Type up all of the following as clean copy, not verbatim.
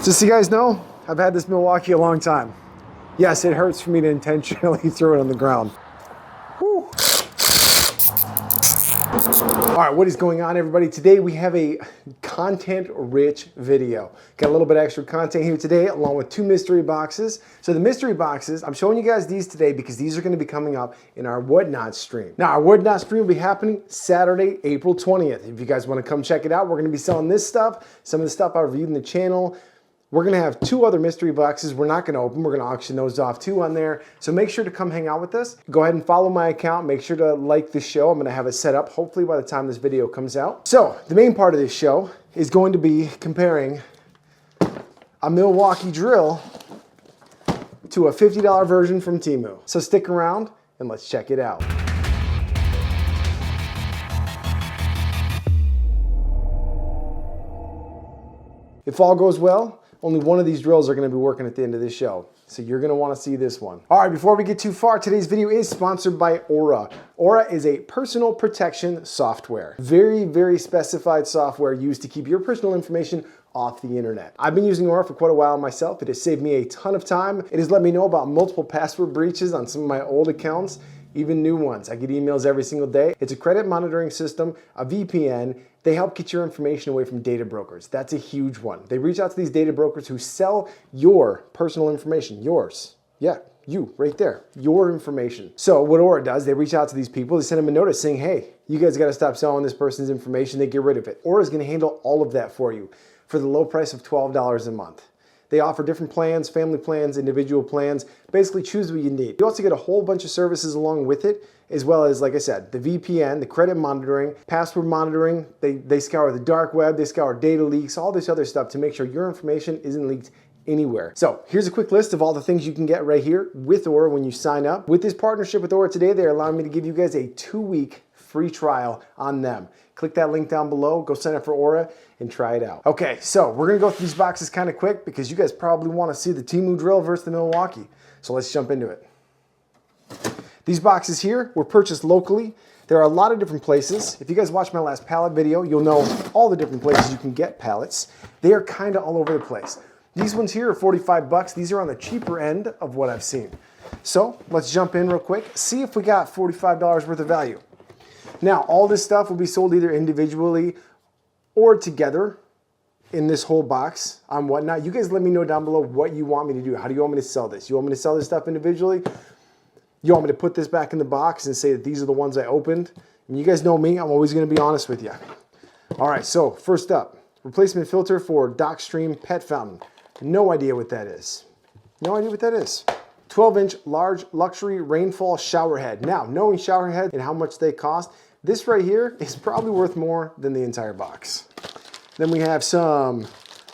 Just so you guys know, I've had this Milwaukee a long time. Yes, it hurts for me to intentionally throw it on the ground. Whew. All right, what is going on, everybody? Today we have a content-rich video. Got a little bit extra content here today, along with 2 mystery boxes. So the mystery boxes, I'm showing you guys these today because these are going to be coming up in our Whatnot stream. Now, our Whatnot stream will be happening Saturday, April 20th. If you guys want to come check it out, we're going to be selling this stuff, some of the stuff I reviewed in the channel. We're going to have 2 other mystery boxes we're not going to open. We're going to auction those off too on there. So make sure to come hang out with us. Go ahead and follow my account. Make sure to like the show. I'm going to have it set up hopefully by the time this video comes out. So the main part of this show is going to be comparing a Milwaukee drill to a $50 version from Temu. So stick around and let's check it out. If all goes well, only one of these drills are going to be working at the end of this show. So you're going to want to see this one. All right, before we get too far, today's video is sponsored by Aura. Aura is a personal protection software. Very, very specified software used to keep your personal information off the internet. I've been using Aura for quite a while myself. It has saved me a ton of time. It has let me know about multiple password breaches on some of my old accounts, even new ones. I get emails every single day. It's a credit monitoring system, a VPN. They help get your information away from data brokers. That's a huge one. They reach out to these data brokers who sell your personal information, yours. Yeah, you, right there, your information. So what Aura does, they reach out to these people, they send them a notice saying, hey, you guys gotta stop selling this person's information, they get rid of it. Aura's gonna handle all of that for you for the low price of $12 a month. They offer different plans, family plans, individual plans. Basically choose what you need. You also get a whole bunch of services along with it, as well as, like I said, the VPN, the credit monitoring, password monitoring. They scour the dark web, they scour data leaks, all this other stuff to make sure your information isn't leaked anywhere. So here's a quick list of all the things you can get right here with Aura when you sign up. With this partnership with Aura today, they're allowing me to give you guys a 2-week free trial on them. Click that link down below, go sign up for Aura and try it out. Okay, so we're gonna go through these boxes kind of quick because you guys probably wanna see the Temu drill versus the Milwaukee. So let's jump into it. These boxes here were purchased locally. There are a lot of different places. If you guys watched my last pallet video, you'll know all the different places you can get pallets. They are kind of all over the place. These ones here are 45 bucks. These are on the cheaper end of what I've seen. So let's jump in real quick, see if we got $45 worth of value. Now, all this stuff will be sold either individually or together in this whole box on Whatnot. You guys let me know down below what you want me to do. How do you want me to sell this? You want me to sell this stuff individually? You want me to put this back in the box and say that these are the ones I opened? And you guys know me, I'm always gonna be honest with you. All right, so first up, replacement filter for DocStream Pet Fountain. No idea what that is. No idea what that is. 12-inch large luxury rainfall shower head. Now, knowing shower head and how much they cost, this right here is probably worth more than the entire box. Then we have some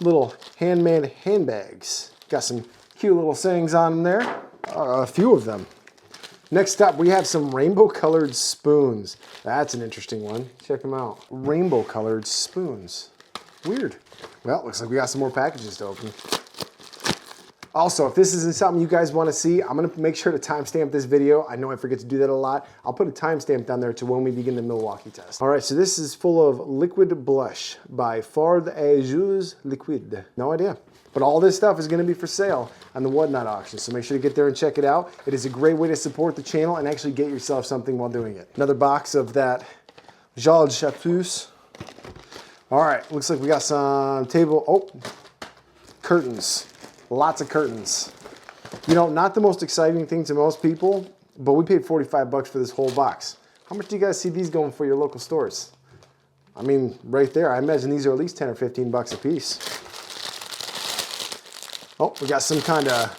little handmade handbags. Got some cute little sayings on them there, a few of them. Next up, we have some rainbow colored spoons. That's an interesting one. Check them out. Rainbow colored spoons. Weird. Well, looks like we got some more packages to open. Also, if this isn't something you guys want to see, I'm going to make sure to timestamp this video. I know I forget to do that a lot. I'll put a timestamp down there to when we begin the Milwaukee test. All right, so this is full of liquid blush by Fard et Jus Liquide. No idea. But all this stuff is going to be for sale on the Whatnot auction, so make sure to get there and check it out. It is a great way to support the channel and actually get yourself something while doing it. Another box of that Jade Chartreuse. All right, looks like we got some curtains. Lots of curtains. You know, not the most exciting thing to most people, but we paid 45 bucks for this whole box. How much do you guys see these going for your local stores? I mean, right there, I imagine these are at least 10 or 15 bucks a piece. Oh, we got some kind of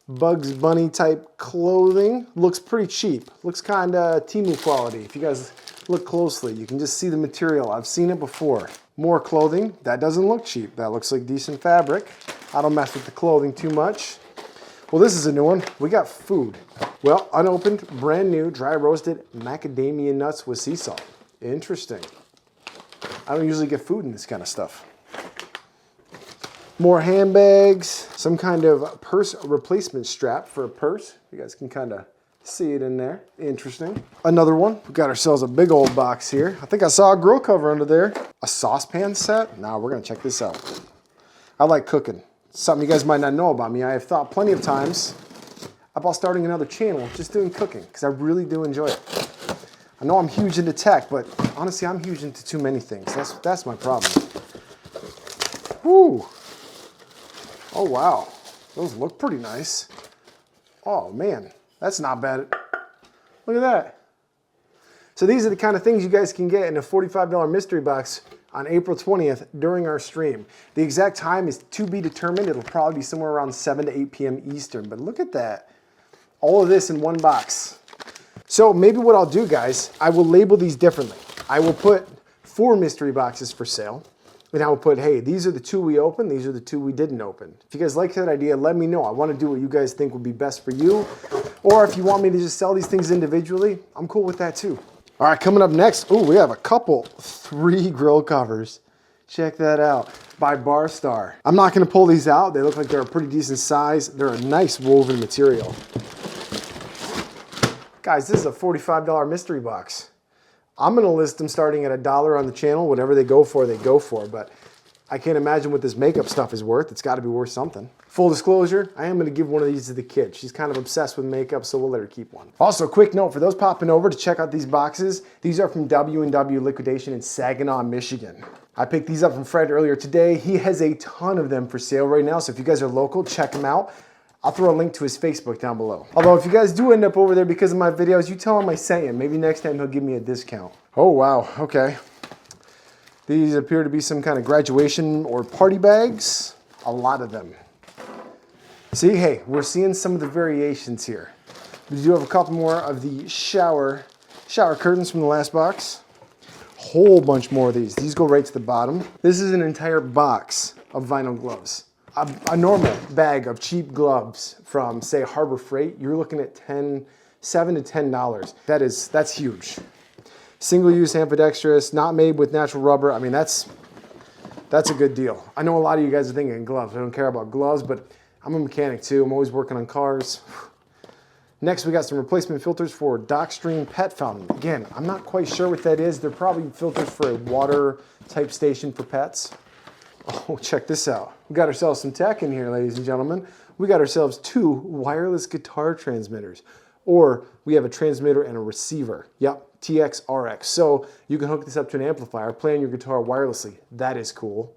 Bugs Bunny type clothing. Looks pretty cheap. Looks kind of Temu quality. If you guys look closely, you can just see the material. I've seen it before. More clothing. That doesn't look cheap. That looks like decent fabric. I don't mess with the clothing too much. Well, this is a new one. We got food. Well, unopened, brand new, dry roasted macadamia nuts with sea salt. Interesting. I don't usually get food in this kind of stuff. More handbags, some kind of purse replacement strap for a purse. You guys can kind of see it in there. Interesting. Another one. We got ourselves a big old box here. I think I saw a grill cover under there. A saucepan set. Now we're going to check this out. I like cooking. Something you guys might not know about me. I have thought plenty of times about starting another channel just doing cooking because I really do enjoy it. I know I'm huge into tech, but honestly, I'm huge into too many things. That's my problem. Woo! Oh, wow. Those look pretty nice. Oh, man. That's not bad. Look at that. So these are the kind of things you guys can get in a $45 mystery box on April 20th during our stream. The exact time is to be determined. It'll probably be somewhere around 7 to 8 p.m. Eastern. But look at that. All of this in one box. So maybe what I'll do, guys, I will label these differently. I will put 4 mystery boxes for sale. And I will put, hey, these are the 2 we opened. These are the 2 we didn't open. If you guys like that idea, let me know. I want to do what you guys think would be best for you. Or if you want me to just sell these things individually, I'm cool with that too. All right, coming up next, ooh, we have a couple, 3 grill covers. Check that out, by Bar Star. I'm not gonna pull these out. They look like they're a pretty decent size. They're a nice woven material. Guys, this is a $45 mystery box. I'm gonna list them starting at $1 on the channel. Whatever they go for, but I can't imagine what this makeup stuff is worth. It's gotta be worth something. Full disclosure, I am gonna give one of these to the kid. She's kind of obsessed with makeup, so we'll let her keep one. Also, quick note, for those popping over to check out these boxes, these are from W&W Liquidation in Saginaw, Michigan. I picked these up from Fred earlier today. He has a ton of them for sale right now, so if you guys are local, check them out. I'll throw a link to his Facebook down below. Although if you guys do end up over there because of my videos, you tell him I sent you. Maybe next time he'll give me a discount. Oh, wow, okay. These appear to be some kind of graduation or party bags. A lot of them. See, hey, we're seeing some of the variations here. We do have a couple more of the shower curtains from the last box. Whole bunch more of these. These go right to the bottom. This is an entire box of vinyl gloves. A normal bag of cheap gloves from, say, Harbor Freight, you're looking at $7 to $10. That's huge. Single-use ambidextrous, not made with natural rubber. I mean, that's a good deal. I know a lot of you guys are thinking gloves. I don't care about gloves, but I'm a mechanic too. I'm always working on cars. Next, we got some replacement filters for Dockstream Pet Fountain. Again, I'm not quite sure what that is. They're probably filters for a water type station for pets. Oh, check this out. We got ourselves some tech in here, ladies and gentlemen. We got ourselves 2 wireless guitar transmitters. Or we have a transmitter and a receiver. Yep, TX-RX. So you can hook this up to an amplifier, play on your guitar wirelessly. That is cool.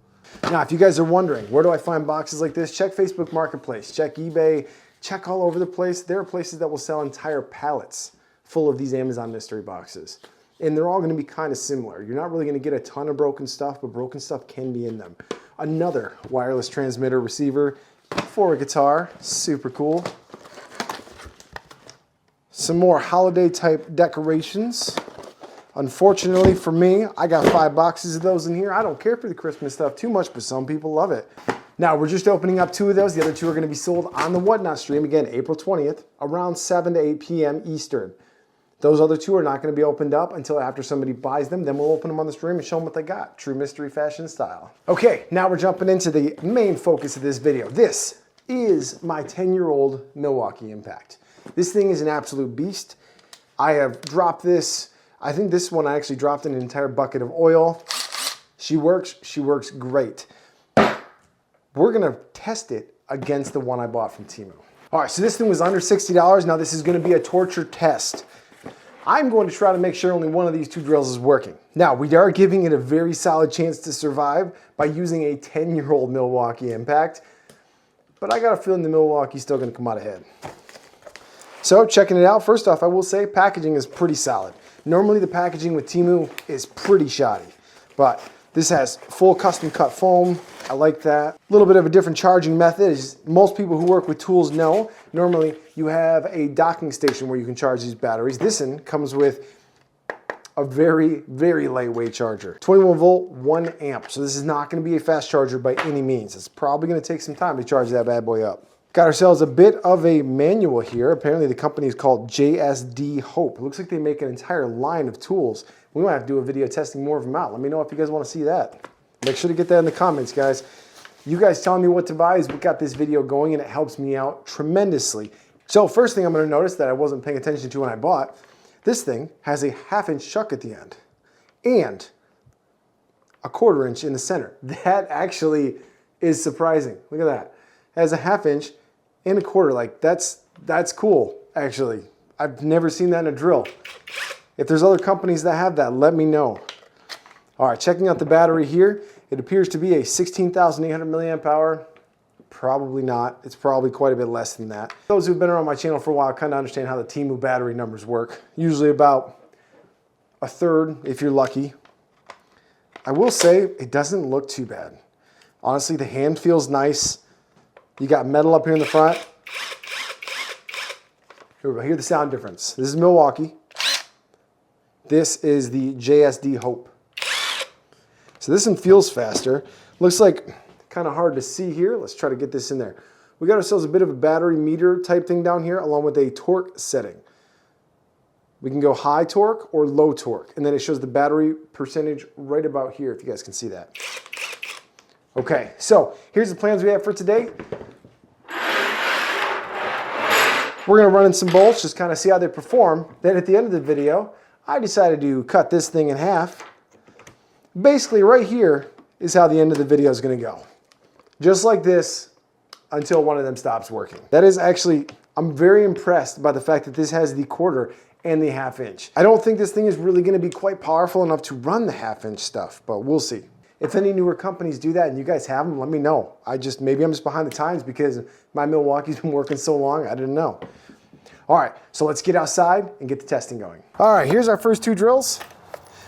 Now, if you guys are wondering, where do I find boxes like this? Check Facebook Marketplace, check eBay, check all over the place. There are places that will sell entire pallets full of these Amazon mystery boxes. And they're all gonna be kind of similar. You're not really gonna get a ton of broken stuff, but broken stuff can be in them. Another wireless transmitter receiver for a guitar, super cool. Some more holiday type decorations. Unfortunately for me, I got 5 boxes of those in here. I don't care for the Christmas stuff too much, but some people love it. Now, we're just opening up 2 of those. The other 2 are gonna be sold on the Whatnot stream, again, April 20th, around 7 to 8 p.m. Eastern. Those other 2 are not gonna be opened up until after somebody buys them. Then we'll open them on the stream and show them what they got. True mystery fashion style. Okay, now we're jumping into the main focus of this video. This is my 10-year-old Milwaukee Impact. This thing is an absolute beast. I have dropped this. I think this one I actually dropped in an entire bucket of oil. She works great. We're gonna test it against the one I bought from Temu. All right, so this thing was under $60. Now this is gonna be a torture test. I'm going to try to make sure only one of these 2 drills is working. Now, we are giving it a very solid chance to survive by using a 10-year-old Milwaukee Impact, but I got a feeling the Milwaukee's still gonna come out ahead. So, checking it out, first off, I will say packaging is pretty solid. Normally the packaging with Temu is pretty shoddy, but this has full custom cut foam. I like that. A little bit of a different charging method. As most people who work with tools know, normally you have a docking station where you can charge these batteries. This one comes with a very, very lightweight charger. 21 volt, 1 amp. So this is not gonna be a fast charger by any means. It's probably gonna take some time to charge that bad boy up. Got ourselves a bit of a manual here. Apparently the company is called JSD Hope. It looks like they make an entire line of tools. We might have to do a video testing more of them out. Let me know if you guys want to see that. Make sure to get that in the comments, guys. You guys telling me what to buy is what got this video going, and it helps me out tremendously. So first thing I'm going to notice that I wasn't paying attention to when I bought, this thing has a 1/2 inch chuck at the end and a 1/4 inch in the center. That actually is surprising. Look at that. has a 1/2 inch and a 1/4. Like that's cool, actually. I've never seen that in a drill. If there's other companies that have that, let me know. All right, checking out the battery here. It appears to be a 16,800 milliamp hour. Probably not. It's probably quite a bit less than that. Those who've been around my channel for a while kind of understand how the Temu battery numbers work. Usually about 1/3 if you're lucky. I will say it doesn't look too bad. Honestly, the hand feels nice. You got metal up here in the front. Here we go. Hear the sound difference. This is Milwaukee. This is the JSD Hope. So this one feels faster. Looks like kind of hard to see here. Let's try to get this in there. We got ourselves a bit of a battery meter type thing down here along with a torque setting. We can go high torque or low torque, and then it shows the battery percentage right about here, if you guys can see that. Okay, so here's the plans we have for today. We're gonna run in some bolts, just kind of see how they perform. Then at the end of the video, I decided to cut this thing in half. Basically right here is how the end of the video is gonna go. Just like this until one of them stops working. That is actually, I'm very impressed by the fact that this has the 1/4 and the 1/2 inch. I don't think this thing is really gonna be quite powerful enough to run the 1/2 inch stuff, but we'll see. If any newer companies do that and you guys have them, let me know. Maybe I'm just behind the times because my Milwaukee's been working so long, I didn't know. All right, so let's get outside and get the testing going. All right, here's our first 2 drills.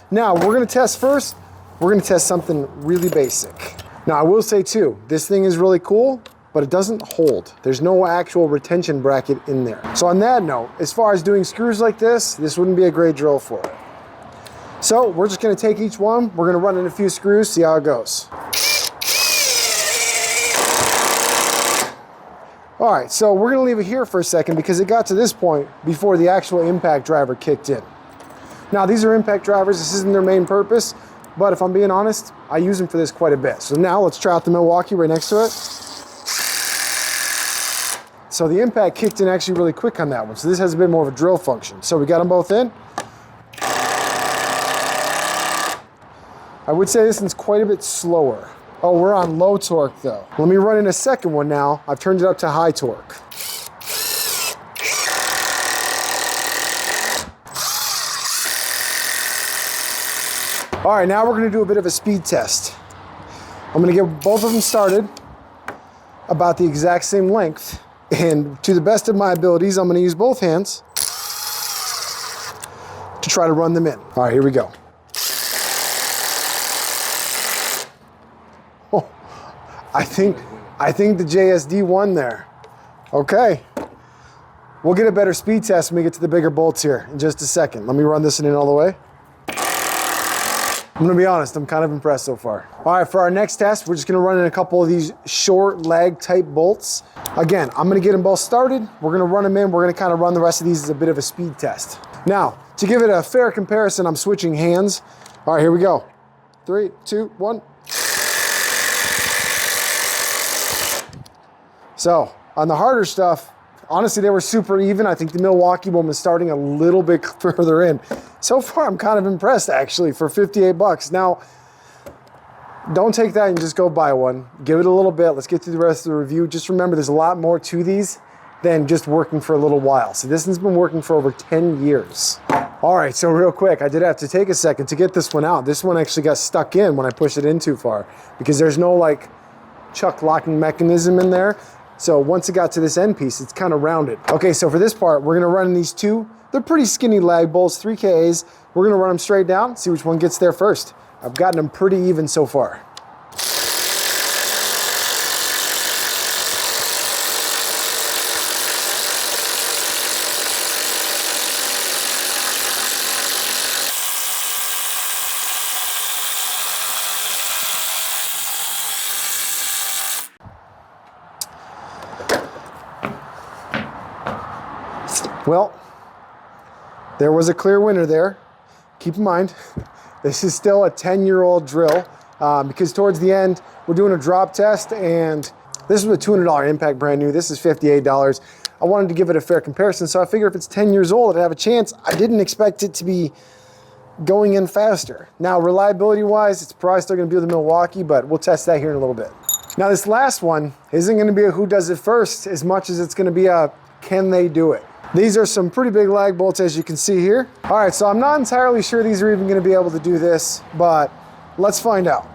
Now we're gonna test first, we're gonna test something really basic. Now I will say too, this thing is really cool, but it doesn't hold. There's no actual retention bracket in there. So on that note, as far as doing screws like this wouldn't be a great drill for it. So we're just gonna take each one, we're gonna run in a few screws, see how it goes. All right, so we're gonna leave it here for a second because it got to this point before the actual impact driver kicked in. Now these are impact drivers, this isn't their main purpose, but if I'm being honest, I use them for this quite a bit. So now let's try out the Milwaukee right next to it. So the impact kicked in actually really quick on that one. So this has a bit more of a drill function. So we got them both in. I would say this one's quite a bit slower. Oh, we're on low torque though. Let me run in a second one now. I've turned it up to high torque. All right, now we're gonna do a bit of a speed test. I'm gonna get both of them started about the exact same length. And to the best of my abilities, I'm gonna use both hands to try to run them in. All right, here we go. Oh, I think the JSD won there. Okay. We'll get a better speed test when we get to the bigger bolts here in just a second. Let me run this in all the way. I'm gonna be honest, I'm kind of impressed so far. All right, for our next test, we're just gonna run in a couple of these short lag type bolts. Again, I'm gonna get them both started. We're gonna run them in. We're gonna kind of run the rest of these as a bit of a speed test. Now, to give it a fair comparison, I'm switching hands. All right, here we go. 3, 2, 1. So on the harder stuff, honestly, they were super even. I think the Milwaukee one was starting a little bit further in. So far, I'm kind of impressed actually for 58 bucks. Now, don't take that and just go buy one. Give it a little bit. Let's get through the rest of the review. Just remember, there's a lot more to these than just working for a little while. So this one's been working for over 10 years. All right, so real quick, I did have to take a second to get this one out. This one actually got stuck in when I pushed it in too far because there's no like chuck locking mechanism in there. So once it got to this end piece, it's kind of rounded. Okay, so for this part, we're gonna run in these 2. They're pretty skinny lag bolts, 3KAs. We're gonna run them straight down, see which one gets there first. I've gotten them pretty even so far. Well, there was a clear winner there. Keep in mind, this is still a 10-year-old drill because towards the end, we're doing a drop test and this was a $200 impact brand new. This is $58. I wanted to give it a fair comparison, so I figure if it's 10 years old, I'd have a chance. I didn't expect it to be going in faster. Now, reliability-wise, it's probably still gonna be with the Milwaukee, but we'll test that here in a little bit. Now this last one isn't gonna be a who does it first as much as it's gonna be a can they do it. These are some pretty big lag bolts as you can see here. All right, so I'm not entirely sure these are even gonna be able to do this, but let's find out.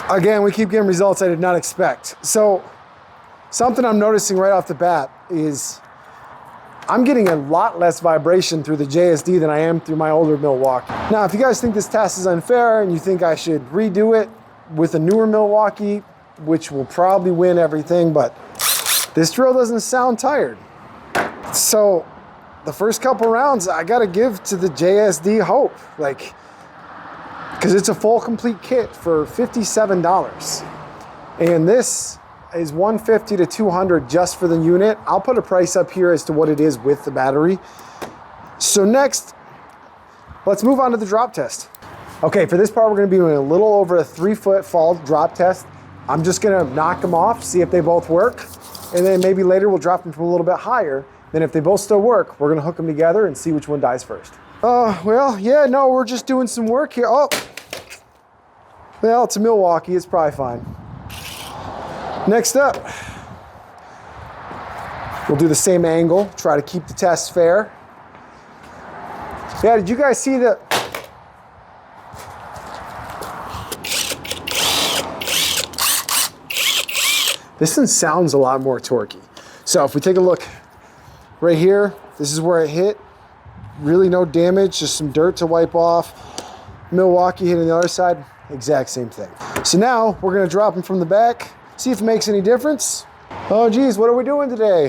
Again, we keep getting results I did not expect. So something I'm noticing right off the bat is I'm getting a lot less vibration through the JSD than I am through my older Milwaukee. Now, if you guys think this test is unfair and you think I should redo it with a newer Milwaukee, which will probably win everything, but this drill doesn't sound tired. So the first couple rounds, I gotta give to the JSD hope. Like, because it's a full complete kit for $57. And this is $150 to $200 just for the unit. I'll put a price up here as to what it is with the battery. So next, let's move on to the drop test. Okay, for this part, we're gonna be doing a little over a 3-foot fall drop test. I'm just gonna knock them off, see if they both work. And then maybe later we'll drop them from a little bit higher. Then if they both still work, we're gonna hook them together and see which one dies first. Well, yeah, no, we're just doing some work here. Oh, well, it's a Milwaukee, it's probably fine. Next up, we'll do the same angle, try to keep the test fair. Yeah, did you guys see the... This one sounds a lot more torquey. So if we take a look right here, this is where it hit. Really no damage, just some dirt to wipe off. Milwaukee hitting the other side, exact same thing. So now we're gonna drop them from the back, see if it makes any difference. Oh geez, what are we doing today?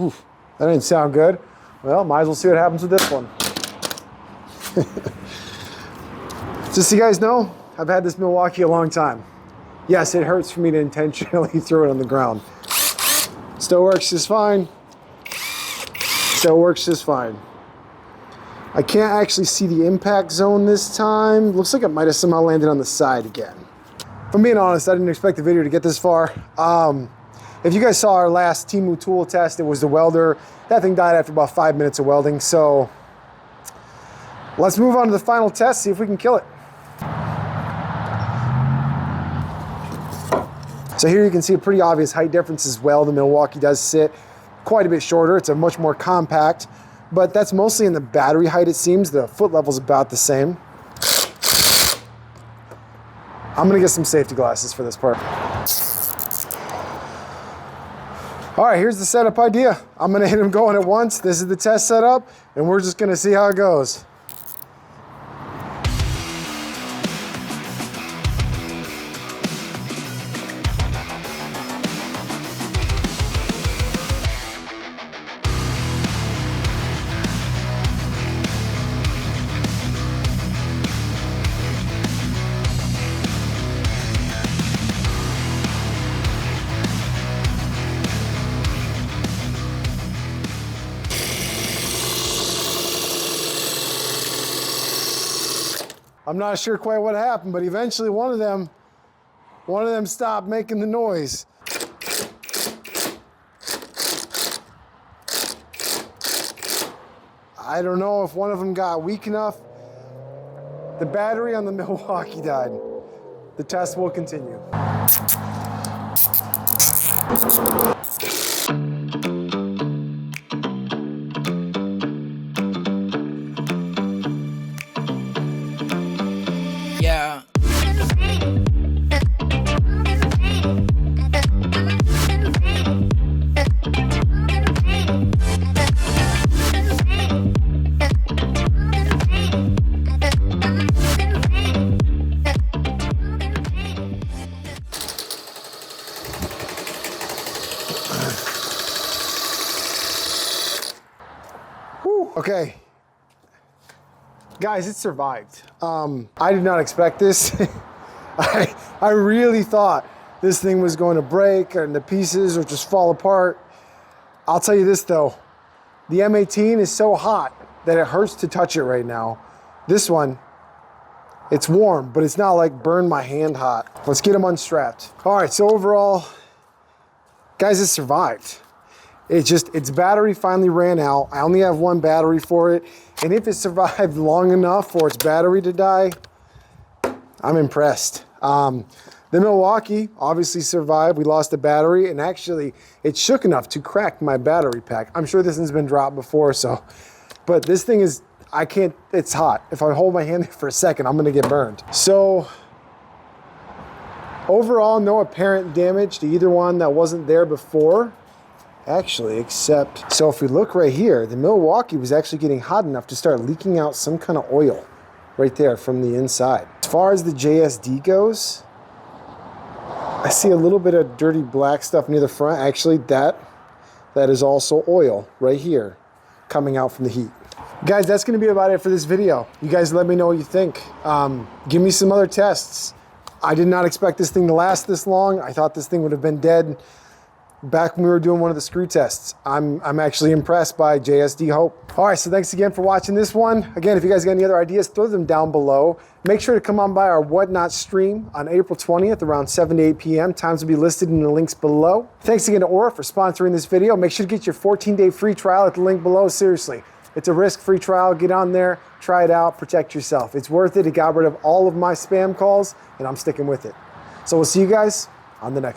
Oof, that didn't sound good. Well, might as well see what happens with this one. Just so you guys know, I've had this Milwaukee a long time. Yes, it hurts for me to intentionally throw it on the ground. Still works just fine. Still works just fine. I can't actually see the impact zone this time. Looks like it might have somehow landed on the side again. If I'm being honest, I didn't expect the video to get this far. If you guys saw our last Temu tool test, it was the welder. That thing died after about 5 minutes of welding. So let's move on to the final test, see if we can kill it. So here you can see a pretty obvious height difference as well. The Milwaukee does sit quite a bit shorter. It's a much more compact, but that's mostly in the battery height, it seems. The foot level's about the same. I'm gonna get some safety glasses for this part. All right, here's the setup idea. I'm gonna hit them going at once. This is the test setup, and we're just gonna see how it goes. I'm not sure quite what happened, but eventually one of them stopped making the noise. I don't know if one of them got weak enough. The battery on the Milwaukee died. The test will continue. Yeah. Whew, okay. Guys, it survived. I did not expect this. I really thought this thing was going to break into pieces or just fall apart. I'll tell you this though, the M18 is so hot that it hurts to touch it right now. This one, it's warm, but it's not like burn my hand hot. Let's get them unstrapped. All right, so overall, guys, it survived. Its battery finally ran out. I only have one battery for it. And if it survived long enough for its battery to die, I'm impressed. The Milwaukee obviously survived. We lost the battery, and actually it shook enough to crack my battery pack. I'm sure this one's been dropped before, but this thing is, it's hot. If I hold my hand for a second, I'm gonna get burned. So overall, no apparent damage to either one that wasn't there before. Actually, except, so if we look right here, the Milwaukee was actually getting hot enough to start leaking out some kind of oil right there from the inside. As far as the JSD goes, I see a little bit of dirty black stuff near the front. Actually, that is also oil right here coming out from the heat. Guys, that's gonna be about it for this video. You guys let me know what you think. Give me some other tests. I did not expect this thing to last this long. I thought this thing would have been dead back when we were doing one of the screw tests. I'm actually impressed by JSD Hope. All right, so thanks again for watching this one. Again, if you guys got any other ideas, throw them down below. Make sure to come on by our Whatnot stream on April 20th around 7 to 8 p.m. Times will be listed in the links below. Thanks again to Aura for sponsoring this video. Make sure to get your 14-day free trial at the link below. Seriously, it's a risk-free trial. Get on there, try it out, protect yourself. It's worth it. It got rid of all of my spam calls, and I'm sticking with it. So we'll see you guys on the next one.